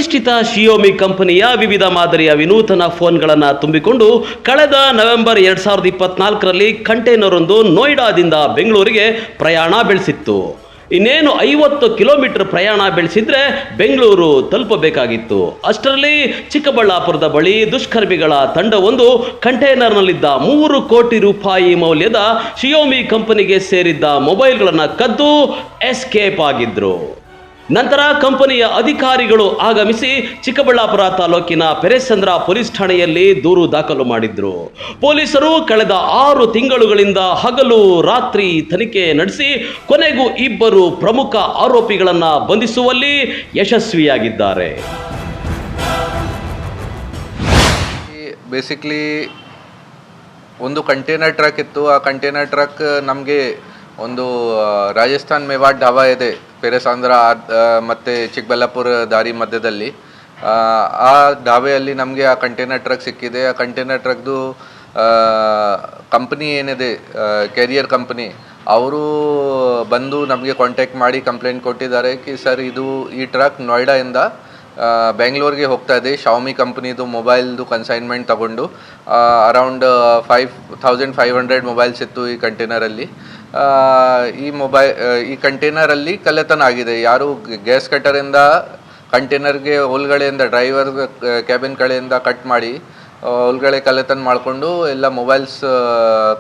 ಪ್ರತಿಷ್ಠಿತ ಶಿಯೋಮಿ ಕಂಪನಿಯ ವಿವಿಧ ಮಾದರಿಯ ವಿನೂತನ ಫೋನ್ಗಳನ್ನು ತುಂಬಿಕೊಂಡು ಕಳೆದ ನವೆಂಬರ್ 2024ರಲ್ಲಿ ಕಂಟೈನರ್ ಒಂದು ನೋಯ್ಡಾದಿಂದ ಬೆಂಗಳೂರಿಗೆ ಪ್ರಯಾಣ ಬೆಳೆಸಿತ್ತು. ಇನ್ನೇನು 50 ಕಿಲೋಮೀಟರ್ ಪ್ರಯಾಣ ಬೆಳೆಸಿದ್ರೆ ಬೆಂಗಳೂರು ತಲುಪಬೇಕಾಗಿತ್ತು. ಅಷ್ಟರಲ್ಲಿ ಚಿಕ್ಕಬಳ್ಳಾಪುರದ ಬಳಿ ದುಷ್ಕರ್ಮಿಗಳ ತಂಡವೊಂದು ಕಂಟೈನರ್ನಲ್ಲಿದ್ದ 3 ಕೋಟಿ ರೂಪಾಯಿ ಮೌಲ್ಯದ ಶಿಯೋಮಿ ಕಂಪನಿಗೆ ಸೇರಿದ್ದ ಮೊಬೈಲ್ಗಳನ್ನು ಕದ್ದು ಎಸ್ಕೇಪ್ ಆಗಿದ್ರು. ನಂತರ ಕಂಪನಿಯ ಅಧಿಕಾರಿಗಳು ಆಗಮಿಸಿ ಚಿಕ್ಕಬಳ್ಳಾಪುರ ತಾಲೂಕಿನ ಪೆರೇಸಂದ್ರ ಪೊಲೀಸ್ ಠಾಣೆಯಲ್ಲಿ ದೂರು ದಾಖಲು ಮಾಡಿದ್ರು. ಪೊಲೀಸರು ಕಳೆದ 6 ತಿಂಗಳುಗಳಿಂದ ಹಗಲು ರಾತ್ರಿ ತನಿಖೆ ನಡೆಸಿ ಕೊನೆಗೂ 2 ಪ್ರಮುಖ ಆರೋಪಿಗಳನ್ನು ಬಂಧಿಸುವಲ್ಲಿ ಯಶಸ್ವಿಯಾಗಿದ್ದಾರೆ. ಬೇಸಿಕ್ಲಿ ಒಂದು ಕಂಟೈನರ್ ಟ್ರಕ್ ಇತ್ತು. ಆ ಕಂಟೈನರ್ ಟ್ರಕ್ ನಮಗೆ ಒಂದು ರಾಜಸ್ಥಾನ್ ಮೇವಾಡ್ ಢಾಬಾ ಇದೆ ಪೆರೇಸಂದ್ರ ಮತ್ತು ಚಿಕ್ಕಬಳ್ಳಾಪುರ ದಾರಿ ಮಧ್ಯದಲ್ಲಿ. ಆ ಢಾಬೆಯಲ್ಲಿ ನಮಗೆ ಆ ಕಂಟೈನರ್ ಟ್ರಕ್ ಸಿಕ್ಕಿದೆ. ಆ ಕಂಟೈನರ್ ಟ್ರಕ್ದು ಕಂಪ್ನಿ ಏನಿದೆ ಕ್ಯಾರಿಯರ್ ಕಂಪ್ನಿ, ಅವರು ಬಂದು ನಮಗೆ ಕಾಂಟ್ಯಾಕ್ಟ್ ಮಾಡಿ ಕಂಪ್ಲೇಂಟ್ ಕೊಟ್ಟಿದ್ದಾರೆ ಕಿ ಸರ್ ಈ ಟ್ರಕ್ ನೋಯ್ಡಾಯಿಂದ ಬೆಂಗಳೂರಿಗೆ ಹೋಗ್ತಾ ಇದೆ. ಶಾವಮಿ ಕಂಪ್ನಿದು ಮೊಬೈಲ್ದು ಕನ್ಸೈನ್ಮೆಂಟ್ ತಗೊಂಡು ಅರೌಂಡ್ 5500 ಮೊಬೈಲ್ಸ್ ಇತ್ತು ಈ ಕಂಟೈನರಲ್ಲಿ. ಈ ಕಂಟೈನರಲ್ಲಿ ಕಳ್ಳತನ ಆಗಿದೆ. ಯಾರು ಗ್ಯಾಸ್ ಕಟ್ಟರಿಂದ ಕಂಟೈನರ್ಗೆ ಒಳಗಡೆಯಿಂದ ಡ್ರೈವರ್ ಕ್ಯಾಬಿನ್ ಕಡೆಯಿಂದ ಕಟ್ ಮಾಡಿ ಒಳಗಡೆ ಕಳ್ಳತನ ಮಾಡಿಕೊಂಡು ಎಲ್ಲ ಮೊಬೈಲ್ಸ್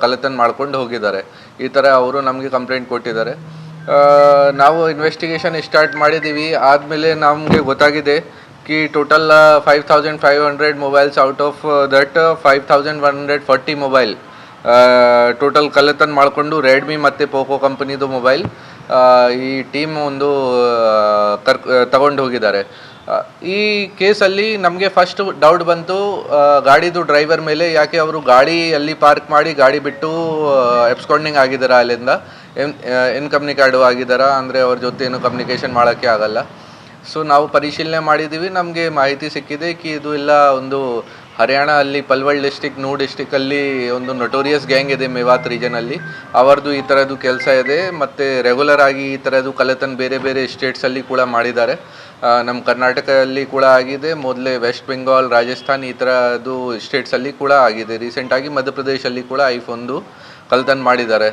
ಕಳ್ಳತನ ಮಾಡ್ಕೊಂಡು ಹೋಗಿದ್ದಾರೆ. ಈ ಥರ ಅವರು ನಮಗೆ ಕಂಪ್ಲೇಂಟ್ ಕೊಟ್ಟಿದ್ದಾರೆ. ನಾವು ಇನ್ವೆಸ್ಟಿಗೇಷನ್ ಸ್ಟಾರ್ಟ್ ಮಾಡಿದ್ದೀವಿ. ಆದಮೇಲೆ ನಮಗೆ ಗೊತ್ತಾಗಿದೆ ಕಿ total 5500 mobiles out of that 5140 mobile total ಕಳ್ಳತನ ಮಾಡಿಕೊಂಡು ರೆಡ್ಮಿ ಮತ್ತು ಪೋಕೋ ಕಂಪನಿದು ಮೊಬೈಲ್ ಈ ಟೀಮ್ ಒಂದು ತಗೊಂಡು ಹೋಗಿದ್ದಾರೆ. ಈ ಕೇಸಲ್ಲಿ ನಮಗೆ ಫಸ್ಟ್ ಡೌಟ್ ಬಂತು ಗಾಡಿದು ಡ್ರೈವರ್ ಮೇಲೆ. ಯಾಕೆ ಅವರು ಗಾಡಿಯಲ್ಲಿ ಪಾರ್ಕ್ ಮಾಡಿ ಗಾಡಿ ಬಿಟ್ಟು ಎಬ್ಸ್ಕಾಂಡಿಂಗ್ ಆಗಿದ್ದಾರೆ, ಅಲ್ಲಿಂದ ಇನ್ಕಮ್ಯುನಿಕೇಟ್ ಆಗಿದ್ದಾರೆ, ಅಂದರೆ ಅವ್ರ ಜೊತೆ ಏನು ಕಮ್ಯುನಿಕೇಷನ್ ಮಾಡೋಕ್ಕೆ ಆಗಲ್ಲ. ಸೊ ನಾವು ಪರಿಶೀಲನೆ ಮಾಡಿದ್ದೀವಿ. ನಮಗೆ ಮಾಹಿತಿ ಸಿಕ್ಕಿದೆ ಕಿ ಇದು ಎಲ್ಲ ಒಂದು ಹರಿಯಾಣ ಅಲ್ಲಿ ಪಲ್ವಲ್ ಡಿಸ್ಟಿಕ್, ನೂ ಡಿಸ್ಟಿಕಲ್ಲಿ ಒಂದು ನೊಟೋರಿಯಸ್ ಗ್ಯಾಂಗ್ ಇದೆ ಮೇವಾತ್ ರೀಜನಲ್ಲಿ. ಅವರದು ಈ ಥರದ್ದು ಕೆಲಸ ಇದೆ ಮತ್ತು ರೆಗ್ಯುಲರ್ ಆಗಿ ಈ ಥರದ್ದು ಕಳ್ಳತನ ಬೇರೆ ಬೇರೆ ಸ್ಟೇಟ್ಸಲ್ಲಿ ಕೂಡ ಮಾಡಿದ್ದಾರೆ. ನಮ್ಮ ಕರ್ನಾಟಕದಲ್ಲಿ ಕೂಡ ಆಗಿದೆ, ಮೊದಲೇ ವೆಸ್ಟ್ ಬೆಂಗಾಲ್, ರಾಜಸ್ಥಾನ್ ಈ ಥರದ್ದು ಸ್ಟೇಟ್ಸಲ್ಲಿ ಕೂಡ ಆಗಿದೆ. ರೀಸೆಂಟಾಗಿ ಮಧ್ಯಪ್ರದೇಶಲ್ಲಿ ಕೂಡ ಐಫೋನ್ದು ಕಳ್ಳತನ ಮಾಡಿದ್ದಾರೆ.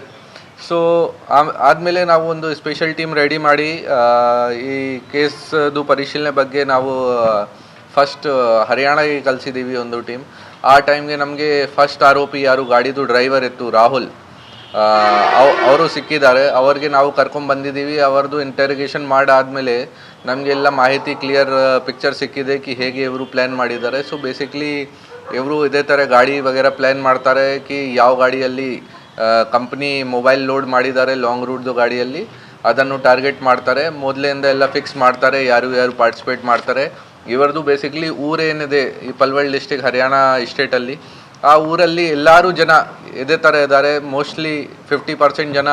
ಸೊ ಆದಮೇಲೆ ನಾವು ಒಂದು ಸ್ಪೆಷಲ್ ಟೀಮ್ ರೆಡಿ ಮಾಡಿ ಈ ಕೇಸ್ದು ಪರಿಶೀಲನೆ ಬಗ್ಗೆ ನಾವು ಫಸ್ಟ್ ಹರಿಯಾಣಗೆ ಕಳಿಸಿದ್ದೀವಿ ಒಂದು ಟೀಮ್. ಆ ಟೈಮ್ಗೆ ನಮಗೆ ಫಸ್ಟ್ ಆರೋಪಿ ಯಾರು ಗಾಡಿದು ಡ್ರೈವರ್ ಇತ್ತು ರಾಹುಲ್, ಅವರು ಸಿಕ್ಕಿದ್ದಾರೆ. ಅವ್ರಿಗೆ ನಾವು ಕರ್ಕೊಂಡ್ಬಂದಿದ್ದೀವಿ. ಅವ್ರದ್ದು ಇಂಟರೋಗೇಷನ್ ಮಾಡಾದಮೇಲೆ ನಮಗೆಲ್ಲ ಮಾಹಿತಿ ಕ್ಲಿಯರ್ ಪಿಕ್ಚರ್ ಸಿಕ್ಕಿದೆ ಕಿ ಹೇಗೆ ಇವರು ಪ್ಲ್ಯಾನ್ ಮಾಡಿದ್ದಾರೆ. ಸೊ ಬೇಸಿಕ್ಲಿ ಇವರು ಇದೇ ಥರ ಗಾಡಿ ವಗೇರ ಪ್ಲ್ಯಾನ್ ಮಾಡ್ತಾರೆ ಕಿ ಯಾವ ಗಾಡಿಯಲ್ಲಿ ಕಂಪ್ನಿ ಮೊಬೈಲ್ ಲೋಡ್ ಮಾಡಿದ್ದಾರೆ ಲಾಂಗ್ ರೂಟ್ದು ಗಾಡಿಯಲ್ಲಿ ಅದನ್ನು ಟಾರ್ಗೆಟ್ ಮಾಡ್ತಾರೆ. ಮೊದಲಿಂದ ಎಲ್ಲ ಫಿಕ್ಸ್ ಮಾಡ್ತಾರೆ ಯಾರು ಪಾರ್ಟಿಸಿಪೇಟ್ ಮಾಡ್ತಾರೆ. ಇವರದು ಬೇಸಿಕ್ಲಿ ಊರೇನಿದೆ ಈ ಪಲ್ವಲ್ ಡಿಸ್ಟಿಕ್ ಹರಿಯಾಣ ಸ್ಟೇಟಲ್ಲಿ, ಆ ಊರಲ್ಲಿ ಎಲ್ಲರೂ ಜನ ಇದೇ ಥರ ಇದ್ದಾರೆ. ಮೋಸ್ಟ್ಲಿ 50% ಜನ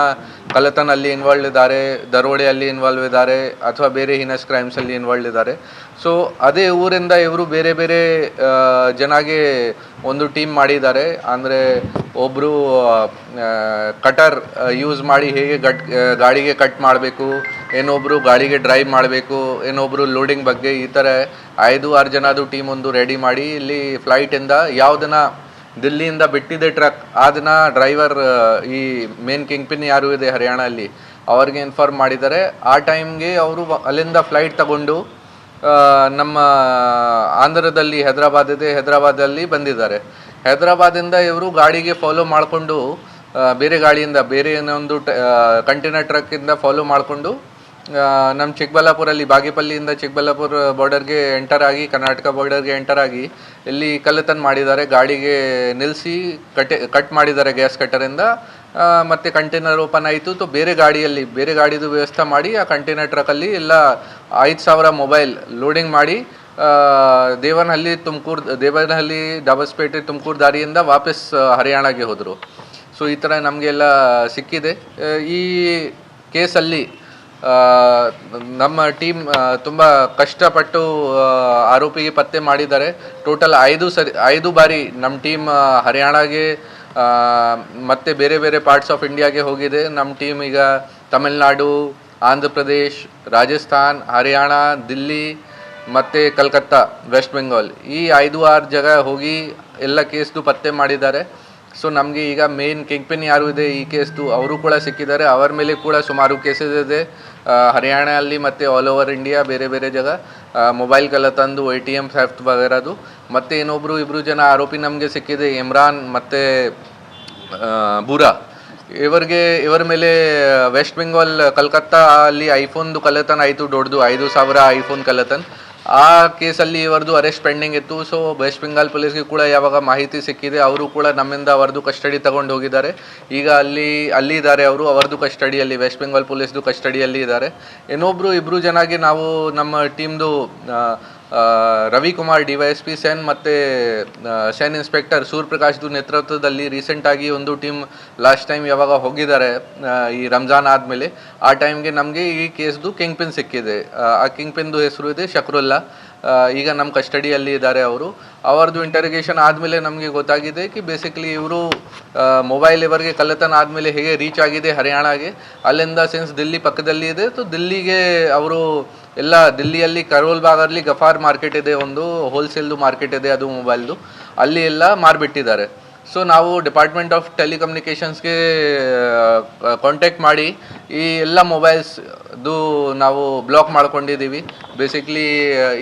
ಕಳ್ಳತನಲ್ಲಿ ಇನ್ವಾಲ್ವ್ ಇದ್ದಾರೆ, ದರೋಡೆಯಲ್ಲಿ ಇನ್ವಾಲ್ವ್ ಇದ್ದಾರೆ, ಅಥವಾ ಬೇರೆ ಹಿನಸ್ ಕ್ರೈಮ್ಸಲ್ಲಿ ಇನ್ವಾಲ್ವ್ ಇದ್ದಾರೆ. ಸೊ ಅದೇ ಊರಿಂದ ಇವರು ಬೇರೆ ಬೇರೆ ಜನಗೆ ಒಂದು ಟೀಮ್ ಮಾಡಿದ್ದಾರೆ. ಅಂದರೆ ಒಬ್ಬರು ಕಟರ್ ಯೂಸ್ ಮಾಡಿ ಹೇಗೆ ಗಾಡಿಗೆ ಕಟ್ ಮಾಡಬೇಕು, ಏನೊಬ್ಬರು ಗಾಡಿಗೆ ಡ್ರೈವ್ ಮಾಡಬೇಕು, ಏನೊಬ್ಬರು ಲೋಡಿಂಗ್ ಬಗ್ಗೆ, ಈ ಥರ 5-6 ಜನದು ಟೀಮ್ ಒಂದು ರೆಡಿ ಮಾಡಿ ಇಲ್ಲಿ ಫ್ಲೈಟಿಂದ ಯಾವುದನ್ನ ದಿಲ್ಲಿಯಿಂದ ಬಿಟ್ಟಿದೆ ಟ್ರಕ್ ಅದನ್ನ ಡ್ರೈವರ್ ಈ ಮೇನ್ ಕಿಂಗ್ ಪಿನ್ ಯಾರು ಇದೆ ಹರಿಯಾಣಲ್ಲಿ ಅವ್ರಿಗೆ ಇನ್ಫಾರ್ಮ್ ಮಾಡಿದ್ದಾರೆ. ಆ ಟೈಮ್ಗೆ ಅವರು ಅಲ್ಲಿಂದ ಫ್ಲೈಟ್ ತಗೊಂಡು ನಮ್ಮ ಆಂಧ್ರದಲ್ಲಿ ಹೈದರಾಬಾದ್ ಇದೆ, ಹೈದರಾಬಾದಲ್ಲಿ ಬಂದಿದ್ದಾರೆ. ಹೈದರಾಬಾದಿಂದ ಇವರು ಗಾಡಿಗೆ ಫಾಲೋ ಮಾಡಿಕೊಂಡು ಬೇರೆ ಗಾಡಿಯಿಂದ ಬೇರೆ ಏನೊಂದು ಕಂಟೈನರ್ ಟ್ರಕ್ಕಿಂದ ಫಾಲೋ ಮಾಡಿಕೊಂಡು ನಮ್ಮ ಚಿಕ್ಕಬಳ್ಳಾಪುರಲ್ಲಿ ಬಾಗೇಪಲ್ಲಿಯಿಂದ ಚಿಕ್ಕಬಳ್ಳಾಪುರ ಬಾರ್ಡರ್ಗೆ ಎಂಟರ್ ಆಗಿ ಕರ್ನಾಟಕ ಬಾರ್ಡರ್ಗೆ ಎಂಟರ್ ಆಗಿ ಇಲ್ಲಿ ಕಳ್ಳತನ ಮಾಡಿದ್ದಾರೆ. ಗಾಡಿಗೆ ನಿಲ್ಲಿಸಿ ಕಟ್ ಮಾಡಿದ್ದಾರೆ ಗ್ಯಾಸ್ ಕಟ್ಟರಿಂದ. ಮತ್ತು ಕಂಟೈನರ್ ಓಪನ್ ಆಯಿತು. ಸೊ ಬೇರೆ ಗಾಡಿದು ವ್ಯವಸ್ಥೆ ಮಾಡಿ ಆ ಕಂಟೈನರ್ ಟ್ರಕ್ಕಲ್ಲಿ ಎಲ್ಲ 5000 ಮೊಬೈಲ್ ಲೋಡಿಂಗ್ ಮಾಡಿ ದೇವನಹಳ್ಳಿ ಡಾಬಸ್ಪೇಟೆ ತುಮಕೂರು ದಾರಿಯಿಂದ ವಾಪಸ್ ಹರಿಯಾಣಗೆ ಹೋದರು. ಸೊ ಈ ಥರ ನಮಗೆಲ್ಲ ಸಿಕ್ಕಿದೆ. ಈ ಕೇಸಲ್ಲಿ ನಮ್ಮ ಟೀಮ್ ತುಂಬ ಕಷ್ಟಪಟ್ಟು ಆರೋಪಿಗೆ ಪತ್ತೆ ಮಾಡಿದ್ದಾರೆ. ಟೋಟಲ್ 5 ಬಾರಿ ನಮ್ಮ ಟೀಮ್ ಹರಿಯಾಣಗೆ ಮತ್ತು ಬೇರೆ ಬೇರೆ ಪಾರ್ಟ್ಸ್ ಆಫ್ ಇಂಡಿಯಾಗೆ ಹೋಗಿದೆ. ನಮ್ಮ ಟೀಮ್ ಈಗ ತಮಿಳ್ನಾಡು, ಆಂಧ್ರ ಪ್ರದೇಶ್, ರಾಜಸ್ಥಾನ್, ಹರಿಯಾಣ, ದಿಲ್ಲಿ ಮತ್ತು ಕಲ್ಕತ್ತಾ, ವೆಸ್ಟ್ ಬೆಂಗಾಲ್, ಈ 5-6 ಜಾಗ ಹೋಗಿ ಎಲ್ಲ ಕೇಸ್ದು ಪತ್ತೆ ಮಾಡಿದ್ದಾರೆ. ಸೊ ನಮಗೆ ಈಗ ಮೇನ್ ಕಿಂಗ್ ಪಿನ್ ಯಾರು ಇದೆ ಈ ಕೇಸ್ದು ಅವರು ಕೂಡ ಸಿಕ್ಕಿದ್ದಾರೆ. ಅವರ ಮೇಲೆ ಕೂಡ ಸುಮಾರು ಕೇಸಸ್ ಇದೆ ಹರಿಯಾಣಲ್ಲಿ ಮತ್ತು ಆಲ್ ಓವರ್ ಇಂಡಿಯಾ ಬೇರೆ ಬೇರೆ ಜಾಗ ಮೊಬೈಲ್ ಕಳ್ಳತನದ್ದು, ATM ಥೆಫ್ಟ್ ವಗೇರದು. ಮತ್ತು ಇಬ್ಬರು ಜನ ಆರೋಪಿ ನಮಗೆ ಸಿಕ್ಕಿದೆ, ಇಮ್ರಾನ್ ಮತ್ತು ಬೂರಾ. ಇವರ ಮೇಲೆ ವೆಸ್ಟ್ ಬೆಂಗಾಲ್ ಕಲ್ಕತ್ತಾ ಅಲ್ಲಿ ಐಫೋನ್ದು ಕಳ್ಳತನ ಆಯಿತು, ದೊಡ್ಡದು 5,000 ಐಫೋನ್ ಕಳ್ಳತನ. ಆ ಕೇಸಲ್ಲಿ ಇವರದು ಅರೆಸ್ಟ್ ಪೆಂಡಿಂಗ್ ಇತ್ತು. ಸೊ ವೆಸ್ಟ್ ಬೆಂಗಾಲ್ ಪೊಲೀಸ್ಗೆ ಕೂಡ ಯಾವಾಗ ಮಾಹಿತಿ ಸಿಕ್ಕಿದೆ ಅವರು ಕೂಡ ನಮ್ಮಿಂದ ಅವರದು ಕಸ್ಟಡಿ ತಗೊಂಡು ಹೋಗಿದ್ದಾರೆ. ಈಗ ಅಲ್ಲಿ ಇದ್ದಾರೆ ಅವರು, ಅವರದು ಕಸ್ಟಡಿಯಲ್ಲಿ, ವೆಸ್ಟ್ ಬೆಂಗಾಲ್ ಪೊಲೀಸ್ದು ಕಸ್ಟಡಿಯಲ್ಲಿ ಇದ್ದಾರೆ. ಇಬ್ಬರು ಜನಾಗಿ ನಾವು ನಮ್ಮ ಟೀಮ್ದು ರವಿಕುಮಾರ್ DYSP ಸೆನ್ ಮತ್ತು ಸೆನ್ ಇನ್ಸ್ಪೆಕ್ಟರ್ ಸೂರ್ಯಪ್ರಕಾಶ್ದು ನೇತೃತ್ವದಲ್ಲಿ ರೀಸೆಂಟಾಗಿ ಒಂದು ಟೀಮ್ ಲಾಸ್ಟ್ ಟೈಮ್ ಯಾವಾಗ ಹೋಗಿದ್ದಾರೆ ಈ ರಂಜಾನ್ ಆದಮೇಲೆ, ಆ ಟೈಮ್ಗೆ ನಮಗೆ ಈ ಕೇಸ್ದು ಕಿಂಗ್ ಪಿನ್ ಸಿಕ್ಕಿದೆ. ಆ ಕಿಂಗ್ ಪಿನ್ದು ಹೆಸರು ಇದೆ ಶಕ್ರುಲ್ಲಾ. ಈಗ ನಮ್ಮ ಕಸ್ಟಡಿಯಲ್ಲಿ ಇದ್ದಾರೆ ಅವರು. ಅವರದು ಇಂಟರಿಗೇಷನ್ ಆದಮೇಲೆ ನಮಗೆ ಗೊತ್ತಾಗಿದೆ ಕಿ ಬೇಸಿಕಲಿ ಇವರು ಮೊಬೈಲ್ ಇವರಿಗೆ ಕಳ್ಳತನ ಆದಮೇಲೆ ಹೇಗೆ ರೀಚ್ ಆಗಿದೆ ಹರಿಯಾಣಗೆ, ಅಲ್ಲಿಂದ ಸಿನ್ಸ್ ದಿಲ್ಲಿ ಪಕ್ಕದಲ್ಲಿ ಇದೆ, ಸೊ ದಿಲ್ಲಿಗೆ ಅವರು ಎಲ್ಲ ದಿಲ್ಲಿಯಲ್ಲಿ ಕರೋಲ್ ಬಾಗಲ್ಲಿ ಗಫಾರ್ ಮಾರ್ಕೆಟ್ ಇದೆ, ಒಂದು ಹೋಲ್ಸೇಲ್ದು ಮಾರ್ಕೆಟ್ ಇದೆ ಅದು ಮೊಬೈಲ್ದು, ಅಲ್ಲಿ ಎಲ್ಲ ಮಾರಿಬಿಟ್ಟಿದ್ದಾರೆ. ಸೊ ನಾವು ಡಿಪಾರ್ಟ್ಮೆಂಟ್ ಆಫ್ ಟೆಲಿಕಮ್ಯುನಿಕೇಷನ್ಸ್ಗೆ ಕಾಂಟ್ಯಾಕ್ಟ್ ಮಾಡಿ ಈ ಎಲ್ಲ ಮೊಬೈಲ್ಸ್ದು ನಾವು ಬ್ಲಾಕ್ ಮಾಡ್ಕೊಂಡಿದ್ದೀವಿ. ಬೇಸಿಕ್ಲಿ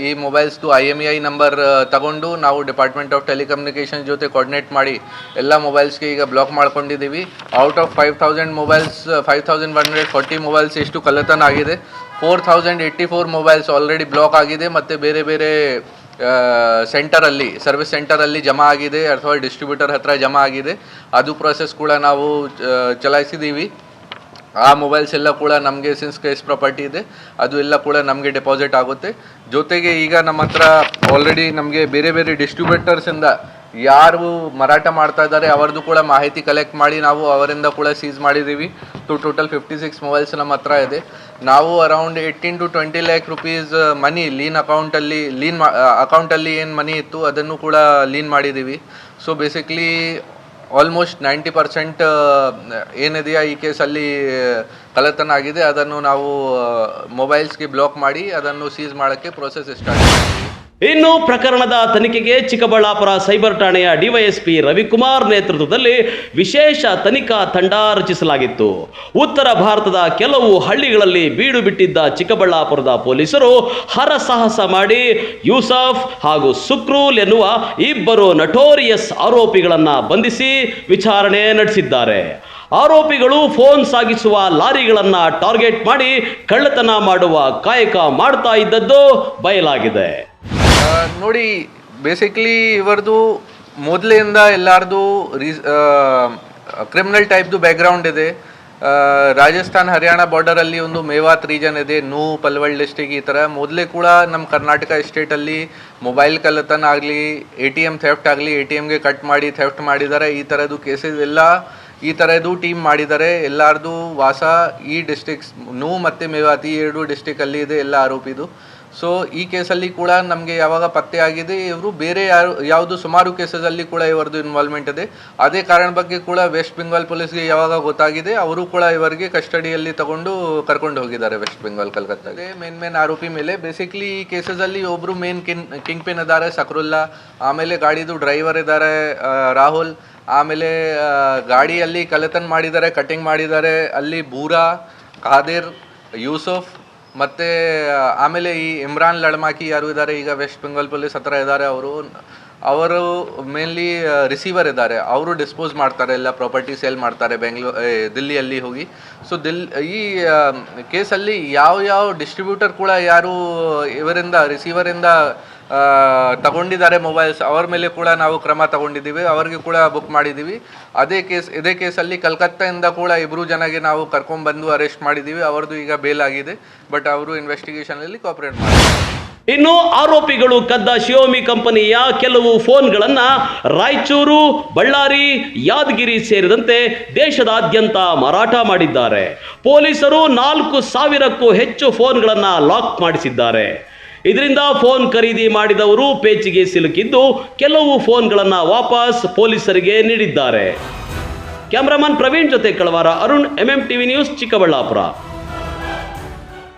ಈ ಮೊಬೈಲ್ಸ್ದು IMEI ನಂಬರ್ ತಗೊಂಡು ನಾವು ಡಿಪಾರ್ಟ್ಮೆಂಟ್ ಆಫ್ ಟೆಲಿಕಮ್ಯುನಿಕೇಷನ್ಸ್ ಜೊತೆ ಕೋರ್ಡಿನೇಟ್ ಮಾಡಿ ಎಲ್ಲ ಮೊಬೈಲ್ಸ್ಗೆ ಈಗ ಬ್ಲಾಕ್ ಮಾಡ್ಕೊಂಡಿದ್ದೀವಿ. ಔಟ್ ಆಫ್ 5,000 ಮೊಬೈಲ್ಸ್ 5,140 ಮೊಬೈಲ್ಸ್ ಎಷ್ಟು ಕಳ್ಳತನ ಆಗಿದೆ, 4,084 ಮೊಬೈಲ್ಸ್ ಆಲ್ರೆಡಿ ಬ್ಲಾಕ್ ಆಗಿದೆ ಮತ್ತು ಬೇರೆ ಬೇರೆ ಸೆಂಟರಲ್ಲಿ, ಸರ್ವಿಸ್ ಸೆಂಟರಲ್ಲಿ ಜಮಾ ಆಗಿದೆ ಅಥವಾ ಡಿಸ್ಟ್ರಿಬ್ಯೂಟರ್ ಹತ್ರ ಜಮಾ ಆಗಿದೆ. ಅದು ಪ್ರೊಸೆಸ್ ಕೂಡ ನಾವು ಚಲಾಯಿಸಿದ್ದೀವಿ. ಆ ಮೊಬೈಲ್ಸ್ ಎಲ್ಲ ಕೂಡ ನಮಗೆ ಸಿನ್ಸ್ ಕೇಸ್ ಪ್ರಾಪರ್ಟಿ ಇದೆ, ಅದು ಎಲ್ಲ ಕೂಡ ನಮಗೆ ಡೆಪಾಸಿಟ್ ಆಗುತ್ತೆ. ಜೊತೆಗೆ ಈಗ ನಮ್ಮ ಹತ್ರ ಆಲ್ರೆಡಿ ನಮಗೆ ಬೇರೆ ಬೇರೆ ಡಿಸ್ಟ್ರಿಬ್ಯೂಟರ್ಸಿಂದ ಯಾರು ಮಾರಾಟ ಮಾಡ್ತಾ ಇದ್ದಾರೆ ಅವರದ್ದು ಕೂಡ ಮಾಹಿತಿ ಕಲೆಕ್ಟ್ ಮಾಡಿ ನಾವು ಅವರಿಂದ ಕೂಡ ಸೀಸ್ ಮಾಡಿದ್ದೀವಿ. ಟೋಟಲ್ 56 ಮೊಬೈಲ್ಸ್ ನಮ್ಮ ಹತ್ರ ಇದೆ. ನಾವು ಅರೌಂಡ್ 18 to 20 lakh rupees ಮನಿ ಅಕೌಂಟಲ್ಲಿ ಏನು ಮನಿ ಇತ್ತು ಅದನ್ನು ಕೂಡ ಲೀನ್ ಮಾಡಿದ್ದೀವಿ. ಸೊ ಬೇಸಿಕ್ಲಿ ಆಲ್ಮೋಸ್ಟ್ 90% ಏನಿದೆಯಾ ಈ ಕೇಸಲ್ಲಿ ಕಳ್ಳತನ ಆಗಿದೆ ಅದನ್ನು ನಾವು ಮೊಬೈಲ್ಸ್ಗೆ ಬ್ಲಾಕ್ ಮಾಡಿ ಅದನ್ನು ಸೀಸ್ ಮಾಡೋಕ್ಕೆ ಪ್ರೋಸೆಸ್ ಸ್ಟಾರ್ಟ್ ಮಾಡಿದ್ದೀವಿ. ಇನ್ನು ಪ್ರಕರಣದ ತನಿಖೆಗೆ ಚಿಕ್ಕಬಳ್ಳಾಪುರ ಸೈಬರ್ ಠಾಣೆಯ DYSP ರವಿಕುಮಾರ್ ನೇತೃತ್ವದಲ್ಲಿ ವಿಶೇಷ ತನಿಖಾ ತಂಡ ರಚಿಸಲಾಗಿತ್ತು. ಉತ್ತರ ಭಾರತದ ಕೆಲವು ಹಳ್ಳಿಗಳಲ್ಲಿ ಬೀಡು ಬಿಟ್ಟಿದ್ದ ಚಿಕ್ಕಬಳ್ಳಾಪುರದ ಪೊಲೀಸರು ಹರಸಾಹಸ ಮಾಡಿ ಯೂಸಫ್ ಹಾಗೂ ಸುಕ್ರೂಲ್ ಎನ್ನುವ ಇಬ್ಬರು ನಟೋರಿಯಸ್ ಆರೋಪಿಗಳನ್ನು ಬಂಧಿಸಿ ವಿಚಾರಣೆ ನಡೆಸಿದ್ದಾರೆ. ಆರೋಪಿಗಳು ಫೋನ್ ಸಾಗಿಸುವ ಲಾರಿಗಳನ್ನು ಟಾರ್ಗೆಟ್ ಮಾಡಿ ಕಳ್ಳತನ ಮಾಡುವ ಕಾಯಕ ಮಾಡ್ತಾ ಇದ್ದದ್ದು ಬಯಲಾಗಿದೆ. ನೋಡಿ, ಬೇಸಿಕ್ಲಿ ಇವರದು ಮೊದಲಿಂದ ಎಲ್ಲರದು ಕ್ರಿಮಿನಲ್ ಟೈಪ್ದು ಬ್ಯಾಕ್ಗ್ರೌಂಡ್ ಇದೆ. ರಾಜಸ್ಥಾನ್ ಹರಿಯಾಣ ಬಾರ್ಡರಲ್ಲಿ ಒಂದು ಮೇವಾತ್ ರೀಜನ್ ಇದೆ, ಪಲ್ವಲ್ ಡಿಸ್ಟಿಕ್, ಈ ಥರ ಮೊದಲೇ ಕೂಡ ನಮ್ಮ ಕರ್ನಾಟಕ ಸ್ಟೇಟಲ್ಲಿ ಮೊಬೈಲ್ ಕಳ್ಳತನ ಆಗಲಿ, ATM ಥೆಫ್ಟ್ ಆಗಲಿ, ATMಗೆ ಕಟ್ ಮಾಡಿ ಥೆಫ್ಟ್ ಮಾಡಿದ್ದಾರೆ. ಈ ಥರದ್ದು ಕೇಸಸ್ ಎಲ್ಲ ಈ ಥರದ್ದು ಟೀಮ್ ಮಾಡಿದ್ದಾರೆ. ಎಲ್ಲರದು ವಾಸ ಈ ಡಿಸ್ಟಿಕ್ಸ್ ಮತ್ತು ಮೇವಾತ್ ಈ 2 ಡಿಸ್ಟಿಕಲ್ಲಿ ಇದೆ ಎಲ್ಲ ಆರೋಪಿದು. ಸೊ ಈ ಕೇಸಲ್ಲಿ ಕೂಡ ನಮಗೆ ಯಾವಾಗ ಪತ್ತೆ ಆಗಿದೆ ಇವರು ಬೇರೆ ಯಾವುದು ಸುಮಾರು ಕೇಸಲ್ಲಿ ಕೂಡ ಇವರದು ಇನ್ವಾಲ್ವ್ಮೆಂಟ್ ಇದೆ. ಅದೇ ಕಾರಣ ಬಗ್ಗೆ ಕೂಡ ವೆಸ್ಟ್ ಬೆಂಗಾಲ್ ಪೊಲೀಸ್ಗೆ ಯಾವಾಗ ಗೊತ್ತಾಗಿದೆ ಅವರು ಕೂಡ ಇವರಿಗೆ ಕಸ್ಟಡಿಯಲ್ಲಿ ತಗೊಂಡು ಕರ್ಕೊಂಡು ಹೋಗಿದ್ದಾರೆ ವೆಸ್ಟ್ ಬೆಂಗಾಲ್ ಕಲ್ಕತ್ತಾಗೆ. ಮೇನ್ ಆರೋಪಿ ಮೇಲೆ ಬೇಸಿಕ್ಲಿ ಈ ಕೇಸಲ್ಲಿ ಒಬ್ಬರು ಮೇನ್ ಕಿಂಗ್ ಪಿನ್ ಇದ್ದಾರೆ ಶಕ್ರುಲ್ಲಾ, ಆಮೇಲೆ ಗಾಡಿದು ಡ್ರೈವರ್ ಇದ್ದಾರೆ ರಾಹುಲ್, ಆಮೇಲೆ ಗಾಡಿಯಲ್ಲಿ ಕಳ್ಳತನ ಮಾಡಿದ್ದಾರೆ, ಕಟಿಂಗ್ ಮಾಡಿದ್ದಾರೆ ಅಲ್ಲಿ ಬೂರಾ, ಖಾದಿರ್, ಯೂಸುಫ್ ಮತ್ತು ಆಮೇಲೆ ಈ ಇಮ್ರಾನ್ ಲಡ್ಮಾಕಿ ಯಾರು ಇದ್ದಾರೆ ಈಗ ವೆಸ್ಟ್ ಬೆಂಗಾಲ್ ಪೊಲೀಸ್ ಹತ್ರ ಇದ್ದಾರೆ, ಅವರು ಮೇನ್ಲಿ ರಿಸೀವರ್ ಇದ್ದಾರೆ, ಅವರು ಡಿಸ್ಪೋಸ್ ಮಾಡ್ತಾರೆ ಎಲ್ಲ ಪ್ರಾಪರ್ಟಿ ಸೇಲ್ ಮಾಡ್ತಾರೆ ದಿಲ್ಲಿಯಲ್ಲಿ ಹೋಗಿ. ಸೊ ಈ ಕೇಸಲ್ಲಿ ಯಾವ ಡಿಸ್ಟ್ರಿಬ್ಯೂಟರ್ ಕೂಡ ಯಾರು ಇವರಿಂದ ರಿಸೀವರಿಂದ ತಗೊಂಡಿದ್ದಾರೆ ಮೊಬೈಲ್ಸ್ ಅವರ ಮೇಲೆ ಕೂಡ ನಾವು ಕ್ರಮ ತಗೊಂಡಿದ್ದೀವಿ, ಅವರಿಗೆ ಕೂಡ ಬುಕ್ ಮಾಡಿದ್ದೀವಿ. ಇದೇ ಕೇಸಲ್ಲಿ ಕಲ್ಕತ್ತಾದಿಂದ ಕೂಡ ಇಬ್ಬರು ಜನಗೆ ನಾವು ಕರ್ಕೊಂಡ್ಬಂದು ಅರೆಸ್ಟ್ ಮಾಡಿದ್ದೀವಿ. ಅವರದು ಈಗ ಬೇಲ್ ಆಗಿದೆ, ಬಟ್ ಅವರು ಇನ್ವೆಸ್ಟಿಗೇಷನಲ್ಲಿ ಕೋಆಪರೇಟ್ ಮಾಡ್ತಾರೆ. ಇನ್ನು ಆರೋಪಿಗಳು ಕದ್ದ ಶಿಯೋಮಿ ಕಂಪನಿಯ ಕೆಲವು ಫೋನ್ಗಳನ್ನು ರಾಯಚೂರು, ಬಳ್ಳಾರಿ, ಯಾದಗಿರಿ ಸೇರಿದಂತೆ ದೇಶದಾದ್ಯಂತ ಮಾರಾಟ ಮಾಡಿದ್ದಾರೆ. ಪೊಲೀಸರು 4,000ಕ್ಕೂ ಹೆಚ್ಚು ಫೋನ್ಗಳನ್ನು ಲಾಕ್ ಮಾಡಿಸಿದ್ದಾರೆ. ಇದರಿಂದ ಫೋನ್ ಖರೀದಿ ಮಾಡಿದವರು ಪೇಚಿಗೆ ಸಿಲುಕಿದ್ದು ಕೆಲವು ಫೋನ್ಗಳನ್ನು ವಾಪಸ್ ಪೊಲೀಸರಿಗೆ ನೀಡಿದ್ದಾರೆ. ಕ್ಯಾಮರಾಮನ್ ಪ್ರವೀಣ್ ಜೊತೆ ಕಳವಾರ ಅರುಣ್, MMTV ನ್ಯೂಸ್, ಚಿಕ್ಕಬಳ್ಳಾಪುರ.